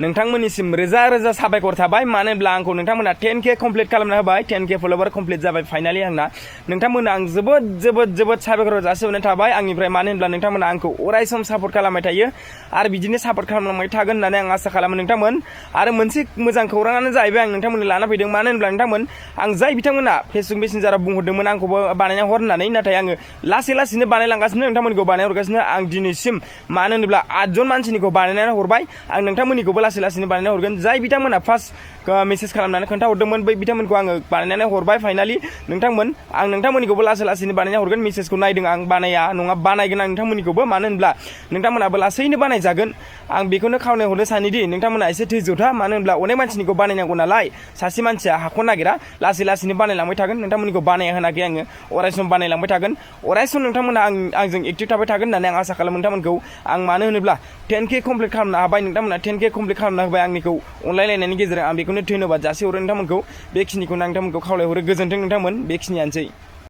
नोंथांमोननिसिम रोजा रोजा साबायखर थाबाय मानो होनब्ला आंखौ नोंथांमोना 10K कमप्लिट खालामना होबाय 10K फलोवार कमप्लिट जाबाय फाइनाली आंना नोंथांमोना आं जोबोद साबायखर जासिहरनाय थाबाय आंनिफ्राय मानो होनब्ला नोंथांमोना आंखौ अरायसम सापर्ट खालामबाय थायो आरो बिदिनो सापर्ट खालामलांबाय थागोन होननानै आं आसा खालामो नोंथांमोन आरो मोनसे मोजां खौराङानो जाहैबाय आं नोंथांमोननो लाना फैदों मानो होनब्ला नोंथांमोन आं जाय बिथांमोना फेसबुक मेसेन्जाराव बुंहरदोंमोन आंखौबो बानायना हर होननानै नाथाय आङो लासैनो बानायलांगासिनो नोंथांमोनखौ बानायहरगासिनो आं दिनैसिम मानो होनब्ला 8 जन मानसिनिखौ बानायनानै हरबाय आं नोंथांमोननिखौबो लासैनो बानायना हरगोन जाय बिथांमोना फार्स्ट मेसेज खालामनानै खोन्थाहरदोंमोन बै बिथांमोनखौ आङो बानायनानै हरबाय फाइनाली नोंथांमोन आं नोंथांमोननिखौबो लासैनो बानायना हरगोन मेसेजखौ नायदों आं बानाया नङा बानायगोन आं नोंथांमोननिखौबो मानो होनब्ला नोंथांमोनाबो लासैनो बानायजागोन आं बेखौनो खावलायहरनो सानोदि नोंथांमोना एसे धैर्यथा मानो होनब्ला अनेक मानसिनिखौ बानायनांगौ नालाय सासे मानसिया हाख'नो नागिरा लासैनो बानायलांबाय थागोन नोंथांमोननिखौ बानाया होनाखै आङो अरायसम बानायलांबाय थागोन अरायसम नोंथांमोना आंजों एक्टिभ थाबाय थागोन होननानै आं आसा खालामो नोंथांमोनखौ आं मानो होनोब्ला 10K कमप्लिट खालामनो हाबाय नोंथांमोना 10K कमप्लिट खालामना होबाय आंनिखौ अनलायलायनायनि गेजेरजों आं बेखौनो धन्यबाद जासिहरो नोंथांमोनखौ बेखिनिखौनो आं नोंथांमोनखौ खावलायहरो गोजोन्थों नोंथांमोन बेखिनियानोसै